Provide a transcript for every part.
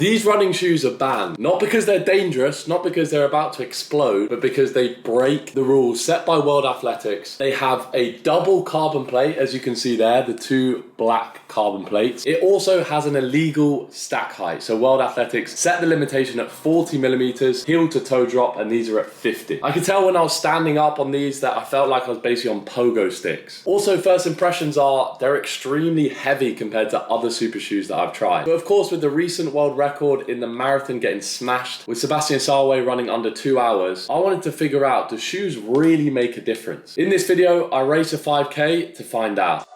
These running shoes are banned, not because they're dangerous, not because they're about to explode, but because they break the rules set by World Athletics. They have a double carbon plate, as you can see there, the two black carbon plates. It also has an illegal stack height. So World Athletics set the limitation at 40 millimeters, heel to toe drop, and these are at 50. I could tell when I was standing up on these that I felt like I was basically on pogo sticks. Also, first impressions are they're extremely heavy compared to other super shoes that I've tried. But of course, with the recent world record in the marathon getting smashed, with Sebastian Salway running under 2 hours, I wanted to figure out, do shoes really make a difference? In this video, I race a 5K to find out.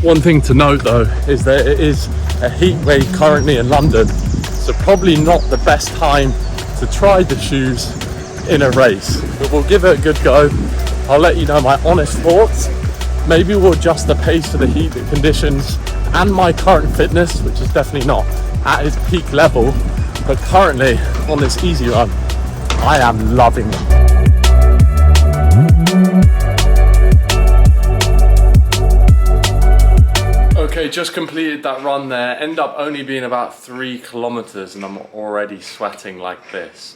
One thing to note though is that it is a heat wave currently in London, so probably not the best time to try the shoes in a race, but we'll give it a good go. I'll let you know my honest thoughts. Maybe we'll adjust the pace to the heat, the conditions, and my current fitness, which is definitely not at its peak level, but currently on this easy run, I am loving them. Okay, just completed that run there. Ended up only being about 3 kilometers and I'm already sweating like this.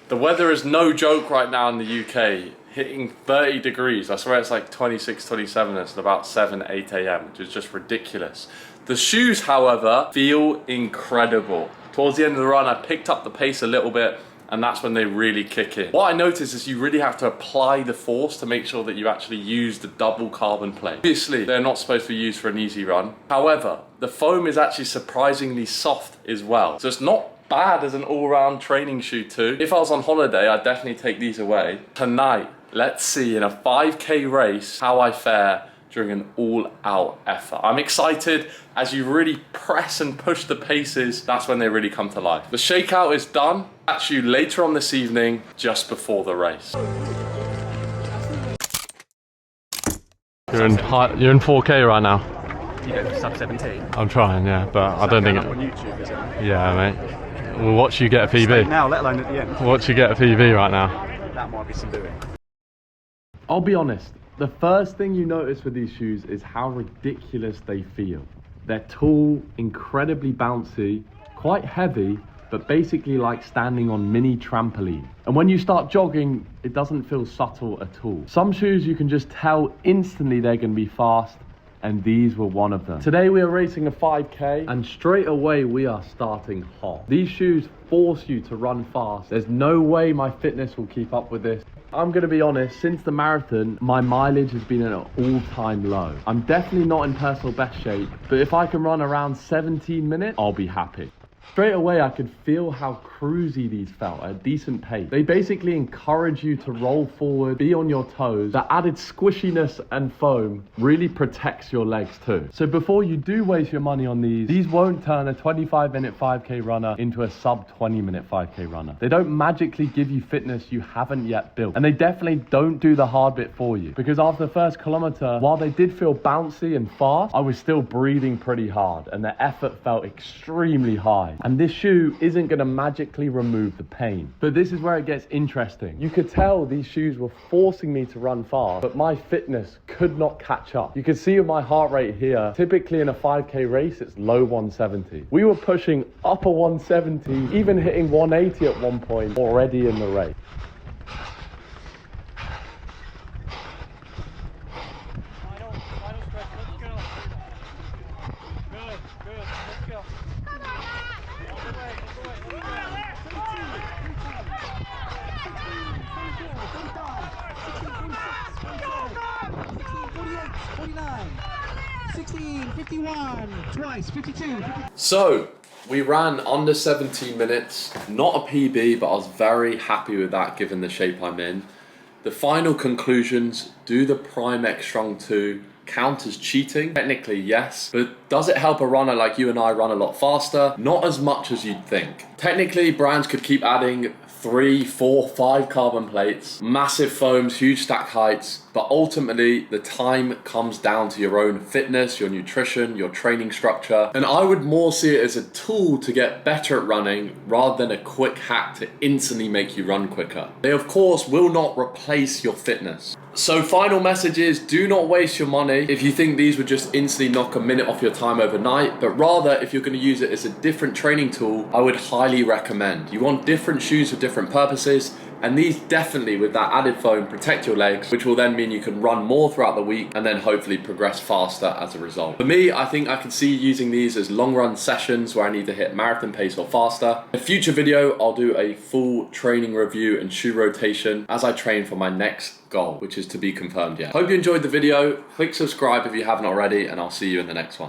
The weather is no joke right now in the UK, hitting 30 degrees. I swear it's like 26, 27, it's about 7, 8 a.m, which is just ridiculous. The shoes, however, feel incredible. Towards the end of the run, I picked up the pace a little bit, and that's when they really kick in. What I noticed is you really have to apply the force to make sure that you actually use the double carbon plate. Obviously, they're not supposed to be used for an easy run. However, the foam is actually surprisingly soft as well. So it's not bad as an all-round training shoe too. If I was on holiday, I'd definitely take these away. Tonight, let's see in a 5K race how I fare during an all-out effort. I'm excited. As you really press and push the paces, that's when they really come to life. The shakeout is done. Catch you later on this evening, just before the race. You're in 4K right now. You go sub 17. I'm trying, yeah, but I don't think it. On YouTube, is it? Yeah, mate. We'll watch you get a PB. Now, let alone at the end. Watch you get a PB right now. That might be some doing. I'll be honest. The first thing you notice with these shoes is how ridiculous they feel. They're tall, incredibly bouncy, quite heavy, but basically like standing on mini trampoline. And when you start jogging, it doesn't feel subtle at all. Some shoes you can just tell instantly they're gonna be fast, and these were one of them. Today we are racing a 5K, and straight away we are starting hot. These shoes force you to run fast. There's no way my fitness will keep up with this. I'm gonna be honest, since the marathon, my mileage has been at an all-time low. I'm definitely not in personal best shape, but if I can run around 17 minutes, I'll be happy. Straight away, I could feel how cruisy these felt at a decent pace. They basically encourage you to roll forward, be on your toes. The added squishiness and foam really protects your legs too. So before you do waste your money on these won't turn a 25-minute 5K runner into a sub 20-minute 5K runner. They don't magically give you fitness you haven't yet built. And they definitely don't do the hard bit for you. Because after the first kilometer, while they did feel bouncy and fast, I was still breathing pretty hard and the effort felt extremely high. And this shoe isn't gonna magically remove the pain. But this is where it gets interesting. You could tell these shoes were forcing me to run fast, but my fitness could not catch up. You can see with my heart rate here, typically in a 5K race, it's low 170. We were pushing upper 170, even hitting 180 at one point already in the race. Twice, 52. So, we ran under 17 minutes, not a PB, but I was very happy with that given the shape I'm in. The final conclusions, do the Prime X Strung 2 count as cheating? Technically, yes, but does it help a runner like you and I run a lot faster? Not as much as you'd think. Technically, brands could keep adding 3, 4, 5 carbon plates, massive foams, huge stack heights, but ultimately the time comes down to your own fitness, your nutrition, your training structure. And I would more see it as a tool to get better at running rather than a quick hack to instantly make you run quicker. They of course will not replace your fitness. So final message is, do not waste your money if you think these would just instantly knock a minute off your time overnight, but rather if you're going to use it as a different training tool, I would highly recommend. You want different shoes for different purposes, and these definitely with that added foam protect your legs, which will then mean you can run more throughout the week and then hopefully progress faster as a result. For me, I think I can see using these as long run sessions where I need to hit marathon pace or faster. In a future video, I'll do a full training review and shoe rotation as I train for my next goal, which is to be confirmed yet. Hope you enjoyed the video. Click subscribe if you haven't already, and I'll see you in the next one.